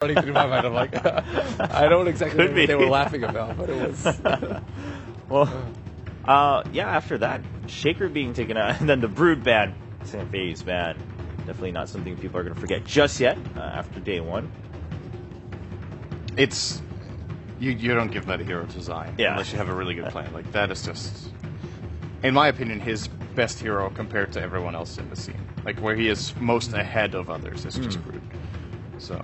running through my mind. I'm like, I don't exactly know what they were laughing about, but it was. Well, yeah, after that, Shaker being taken out, and then the Brood ban, phase ban. Definitely not something people are going to forget just yet after day one. It's... You don't give that hero to Zion unless you have a really good plan. Like, that is just, in my opinion, his best hero compared to everyone else in the scene. Like, where he is most ahead of others is just Brood. So,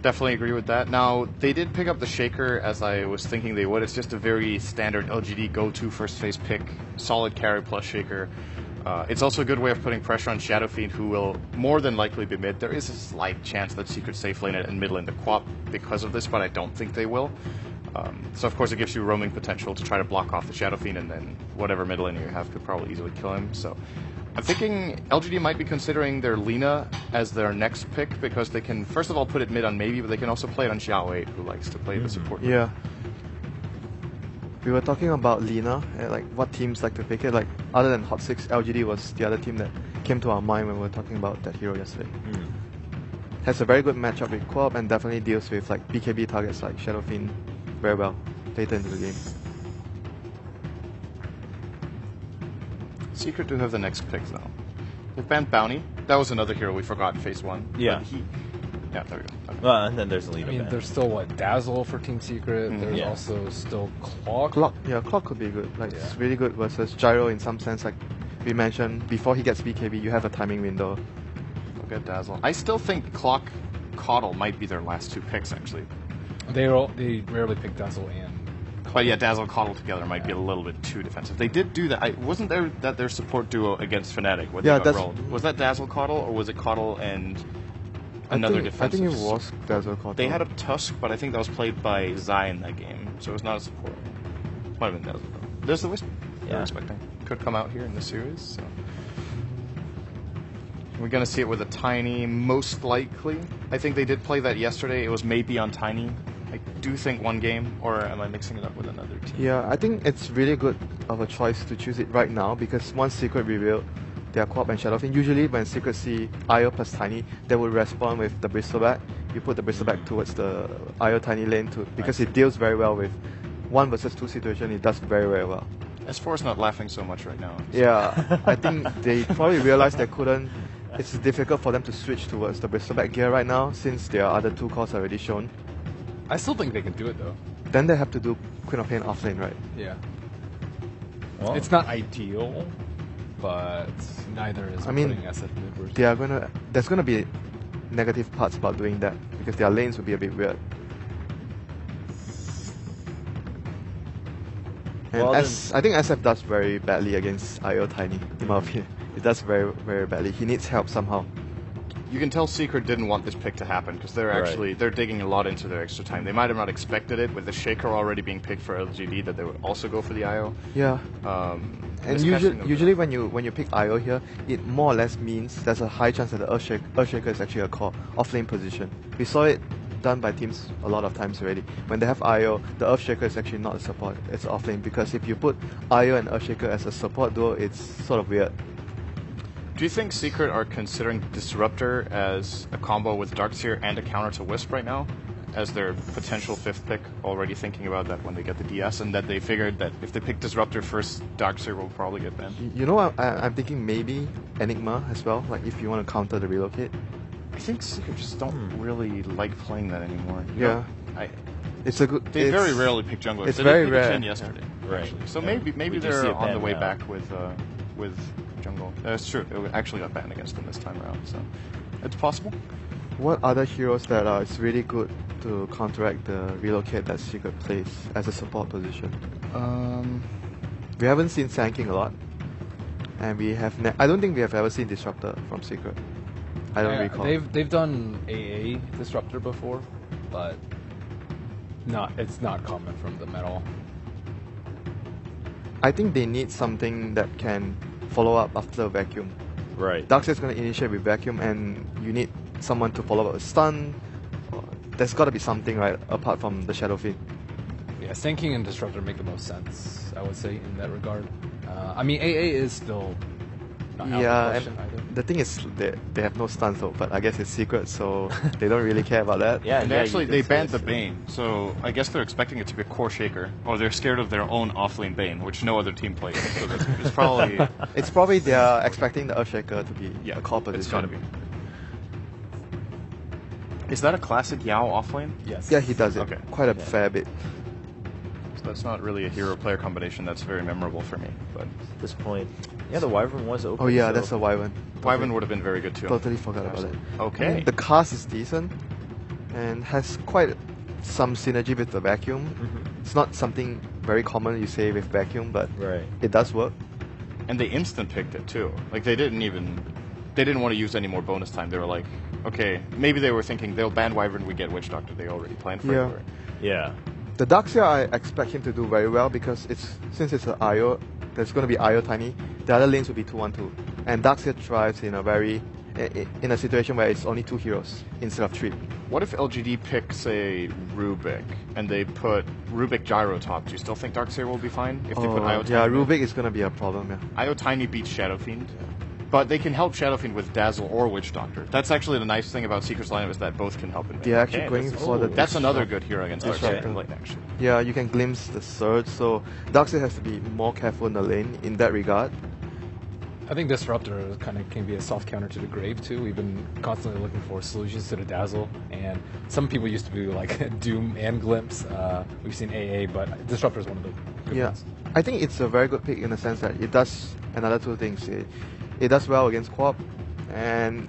definitely agree with that. Now, they did pick up the Shaker as I was thinking they would. It's just a very standard LGD go-to first phase pick, solid carry plus Shaker. It's also a good way of putting pressure on Shadow Fiend, who will more than likely be mid. There is a slight chance that Secret safe lane it and mid lane the Quap because of this, but I don't think they will. So of course it gives you roaming potential to try to block off the Shadow Fiend, and then whatever mid laner you have could probably easily kill him. So I'm thinking LGD might be considering their Lina as their next pick, because they can first of all put it mid on maybe, but they can also play it on Xiao 8, who likes to play the support. Yeah. We were talking about Lina, and like what teams like to pick it. Like other than Hot 6, LGD was the other team that came to our mind when we were talking about that hero yesterday. Has a very good matchup with Quap and definitely deals with like BKB targets like Shadow Fiend very well later into the game. Secret do have the next picks now. They've banned Bounty. That was another hero we forgot in phase 1. Yeah. Yeah, there we go. Okay. Well, and then there's a leader. I mean, there's still Dazzle for Team Secret. There's also still Clock. Yeah, Clock could be good. Like it's really good versus Gyro in some sense. Like we mentioned before, he gets BKB, you have a timing window. Look at Dazzle. I still think Clock, Coddle might be their last two picks actually. They rarely pick Dazzle and. But yeah, Dazzle and Coddle together might be a little bit too defensive. They did do that. Wasn't there that their support duo against Fnatic when they got rolled? Was that Dazzle Coddle, or was it Coddle and another defensive? I think it was Dazzle Coddle. They had a Tusk, but I think that was played by Zion that game, so it was not a support. Might have been Dazzle Coddle. There's the Wisp. We're expecting. Could come out here in the series, so. We're going to see it with a Tiny, most likely. I think they did play that yesterday. It was maybe on Tiny. I do think one game, or am I mixing it up with another team? Yeah, I think it's really good of a choice to choose it right now, because once Secret revealed their Quap and Shadow Fiend, usually when Secret see IO plus Tiny, they will respond with the Bristleback. You put the Bristleback towards the IO Tiny lane because it deals very well with 1 versus 2 situation. It does very, very well. S4 is not laughing so much right now. So. Yeah, I think they probably realized they couldn't. It's difficult for them to switch towards the Bristleback gear right now, since their other 2 cores are already shown. I still think they can do it though. Then they have to do Queen of Pain offlane, right? Yeah. Well, it's not ideal, but neither is putting SF mid. There's gonna be negative parts about doing that, because their lanes will be a bit weird. And I think SF does very badly against IO Tiny, in my opinion. It does very, very badly. He needs help somehow. You can tell Secret didn't want this pick to happen, because they're digging a lot into their extra time. They might have not expected it, with the Shaker already being picked for LGD, that they would also go for the IO. Yeah. And usually when you pick IO here, it more or less means there's a high chance that the Earthshaker is actually a core offlane position. We saw it done by teams a lot of times already. When they have IO, the Earthshaker is actually not a support, it's offlane, because if you put IO and Earthshaker as a support duo, it's sort of weird. Do you think Secret are considering Disruptor as a combo with Darkseer and a counter to Wisp right now, as their potential 5th pick, already thinking about that when they get the DS, and that they figured that if they pick Disruptor first, Darkseer will probably get banned? You know, I'm thinking maybe Enigma as well, like if you want to counter the relocate. I think Secret just don't really like playing that anymore. It's a good. They very rarely pick junglers. It's very rare. Yesterday, right? So maybe they're on the way back with jungle. That's true. It actually got banned against them this time around, so it's possible. What other heroes that it's really good to counteract the relocate that Secret plays as a support position? We haven't seen Sanking a lot, and we have. I don't think we have ever seen Disruptor from Secret. I don't recall. They've done AA Disruptor before, but it's not common from them at all. I think they need something that can follow up after the vacuum. Right. Darkseer is going to initiate with vacuum, and you need someone to follow up with stun. There's got to be something, right, apart from the Shadow Fiend. Yeah, Sanking and Disruptor make the most sense, I would say, in that regard. I mean, AA is still not out of Yeah, question and either. the thing is they have no stuns though, but I guess it's secret, so they don't really care about that. Yeah, And yeah, actually, you they could banned say the so. Bane, so I guess they're expecting it to be a core shaker, or they're scared of their own offlane Bane, which no other team plays. So it's probably It's probably they're expecting the Earthshaker to be a core position. it's gotta be. Is that a classic Yao offlane? Yes. Yeah, he does it Okay. quite a fair bit. So that's not really a hero-player combination that's very memorable for me. But At this point, yeah, the Wyvern was open. Oh yeah, so- that's a Wyvern. Wyvern would have been very good too. Totally forgot about it. Okay. The cast is decent and has quite some synergy with the vacuum. Mhm. It's not something very common you say with vacuum, but Right. it does work. And they instant picked it too. Like they didn't want to use any more bonus time. They were like, okay, maybe they were thinking they'll ban Wyvern, we get Witch Doctor. They already planned for Yeah. it. Yeah. The Darkseer I expect him to do very well because since it's an IO, there's going to be IO tiny. The other lanes will be 2-1-2, and Darkseer thrives in a situation where it's only 2 heroes instead of 3. What if LGD picks a Rubik and they put Rubik Gyro top? Do you still think Darkseer will be fine if they put IO Tiny? Yeah, in? Rubik is going to be a problem. Yeah. IO Tiny beats Shadow Fiend. But they can help Shadow Fiend with Dazzle or Witch Doctor. That's actually the nice thing about Secret's lineup is that both can help in They're actually Okay, going that's- for the. That's another disrupt- good hero against Disruptor. Darkseer lane, actually. Yeah, you can glimpse the surge, so Darkseid has to be more careful in the lane in that regard. I think Disruptor kind of can be a soft counter to the Grave too. We've been constantly looking for solutions to the Dazzle, and some people used to do like Doom and Glimpse. We've seen AA, but Disruptor is one of the good Yeah, ones. I think it's a very good pick in the sense that it does another 2 things. It does well against Quap, and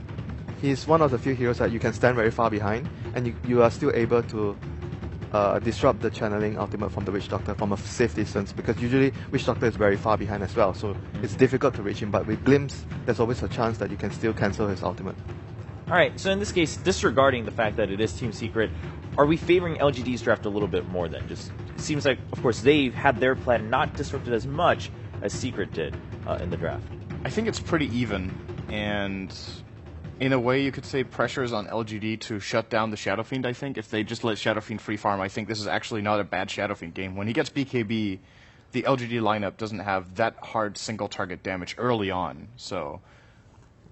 he's one of the few heroes that you can stand very far behind, and you are still able to disrupt the channeling ultimate from the Witch Doctor from a safe distance, because usually Witch Doctor is very far behind as well, so it's difficult to reach him, but with Glimpse, there's always a chance that you can still cancel his ultimate. All right, so in this case, disregarding the fact that it is Team Secret, are we favoring LGD's draft a little bit more then? Just it seems like, of course, they had their plan not disrupted as much as Secret did in the draft. I think it's pretty even, and in a way you could say pressures on LGD to shut down the Shadow Fiend, I think. If they just let Shadow Fiend free farm, I think this is actually not a bad Shadow Fiend game. When he gets BKB, the LGD lineup doesn't have that hard single target damage early on, so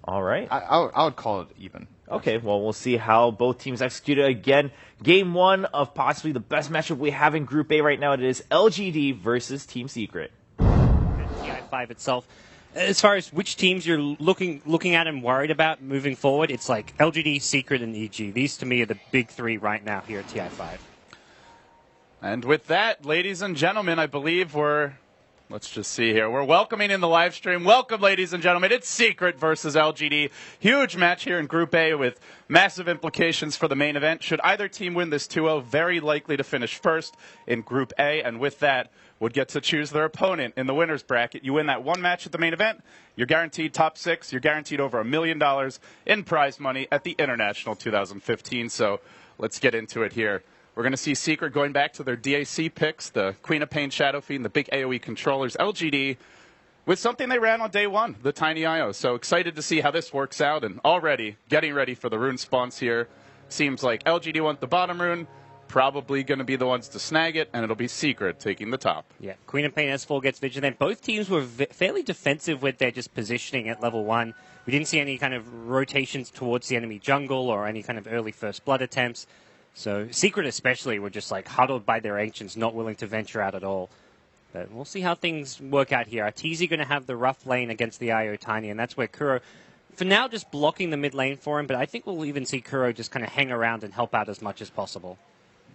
All right. I would call it even. Okay, well, we'll see how both teams execute it. Again, game 1 of possibly the best matchup we have in Group A right now. It is LGD versus Team Secret. TI5 itself. As far as which teams you're looking at and worried about moving forward, it's like LGD, Secret, and EG. These to me are the big 3 right now here at TI5. And with that, ladies and gentlemen, I believe let's just see here. We're welcoming in the live stream. Welcome, ladies and gentlemen. It's Secret versus LGD. Huge match here in Group A with massive implications for the main event. Should either team win this 2-0, very likely to finish first in Group A. And with that, would get to choose their opponent in the winner's bracket. You win that one match at the main event, you're guaranteed top 6. You're guaranteed over $1 million in prize money at the International 2015. So let's get into it here. We're going to see Secret going back to their DAC picks, the Queen of Pain Shadow Fiend, the big AoE controllers, LGD, with something they ran on day 1, the Tiny IO. So excited to see how this works out, and already getting ready for the rune spawns here. Seems like LGD want the bottom rune, probably going to be the ones to snag it, and it'll be Secret taking the top. Yeah, Queen of Pain S4 gets Vigilant. Both teams were fairly defensive with their just positioning at level 1. We didn't see any kind of rotations towards the enemy jungle or any kind of early first blood attempts. So Secret especially were just like huddled by their ancients, not willing to venture out at all. But we'll see how things work out here. Arteezy going to have the rough lane against the IO Tiny, and that's where Kuro, for now, just blocking the mid lane for him, but I think we'll even see Kuro just kind of hang around and help out as much as possible.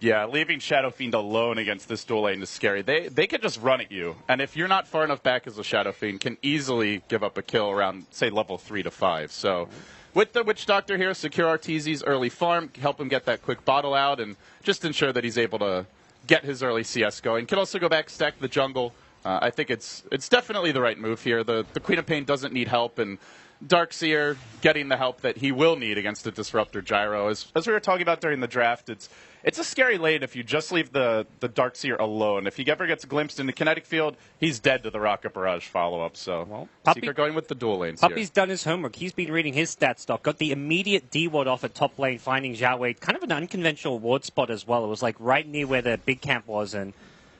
Yeah, leaving Shadow Fiend alone against this dual lane is scary. They can just run at you, and if you're not far enough back as a Shadow Fiend, can easily give up a kill around, say, level 3 to 5. So with the Witch Doctor here, secure Arteezy's early farm, help him get that quick bottle out, and just ensure that he's able to get his early CS going. Can also go back, stack the jungle. I think it's definitely the right move here. The Queen of Pain doesn't need help, and Darkseer getting the help that he will need against the Disruptor Gyro. As we were talking about during the draft, it's a scary lane if you just leave the Darkseer alone. If he ever gets glimpsed in the kinetic field, he's dead to the Rocket Barrage follow-up. So Secret going with the dual lanes Puppy's here. done his homework. He's been reading his stat stock. Got the immediate D-ward off at top lane, finding Zhao Wei. Kind of an unconventional ward spot as well. It was like right near where the big camp was, and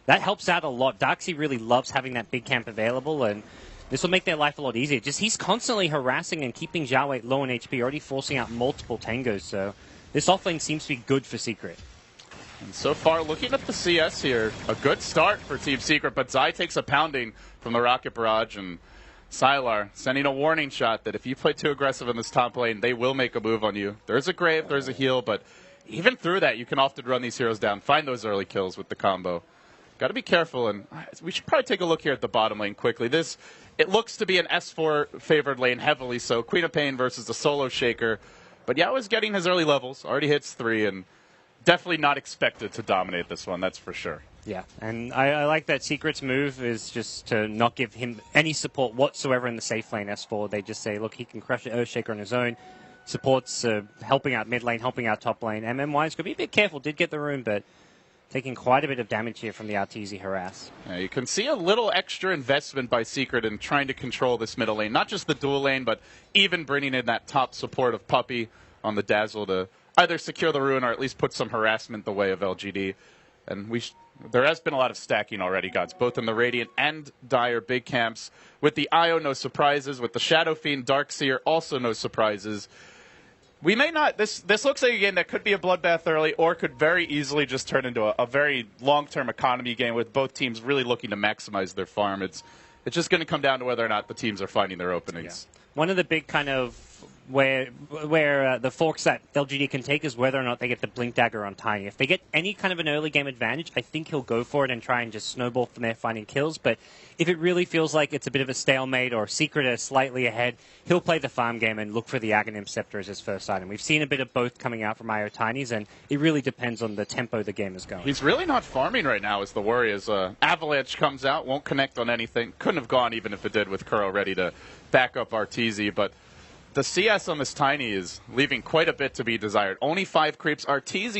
that helps out a lot. Darkseer really loves having that big camp available, and this will make their life a lot easier. Just he's constantly harassing and keeping Zhao Wei low on HP, already forcing out multiple tangos, so this offlane seems to be good for Secret. And so far, looking at the CS here, a good start for Team Secret, but Zai takes a pounding from the Rocket Barrage, and Sylar sending a warning shot that if you play too aggressive in this top lane, they will make a move on you. There's a Grave, there's a heal, but even through that, you can often run these heroes down, find those early kills with the combo. Got to be careful, and we should probably take a look here at the bottom lane quickly. It looks to be an S4 favored lane, heavily so. Queen of Pain versus the solo Shaker. But Yao is getting his early levels, already hits 3, and definitely not expected to dominate this one, that's for sure. Yeah, and I like that Secret's move is just to not give him any support whatsoever in the safe lane S4. They just say, look, he can crush the Earthshaker on his own. Support's helping out mid lane, helping out top lane. MM-wise, could be a bit careful, did get the room, but taking quite a bit of damage here from the Arteezy harass. Yeah, you can see a little extra investment by Secret in trying to control this middle lane. Not just the dual lane, but even bringing in that top support of Puppey on the Dazzle to either secure the ruin or at least put some harassment the way of LGD. And there has been a lot of stacking already, gods, both in the Radiant and Dire big camps. With the Io, no surprises. With the Shadow Fiend, Darkseer, also no surprises. We may not. This looks like a game that could be a bloodbath early, or could very easily just turn into a very long-term economy game with both teams really looking to maximize their farm. It's just going to come down to whether or not the teams are finding their openings. Yeah. One of the big kind of where the forks that LGD can take is whether or not they get the Blink Dagger on Tiny. If they get any kind of an early game advantage, I think he'll go for it and try and just snowball from there, finding kills. But if it really feels like it's a bit of a stalemate or Secret is slightly ahead, he'll play the farm game and look for the Aghanim Scepter as his first item. We've seen a bit of both coming out from IO Tinies, and it really depends on the tempo the game is going. He's really not farming right now is the worry. As Avalanche comes out, won't connect on anything. Couldn't have gone even if it did with Kuro ready to back up Arteezy, but the CS on this Tiny is leaving quite a bit to be desired. Only 5 creeps. Arteezy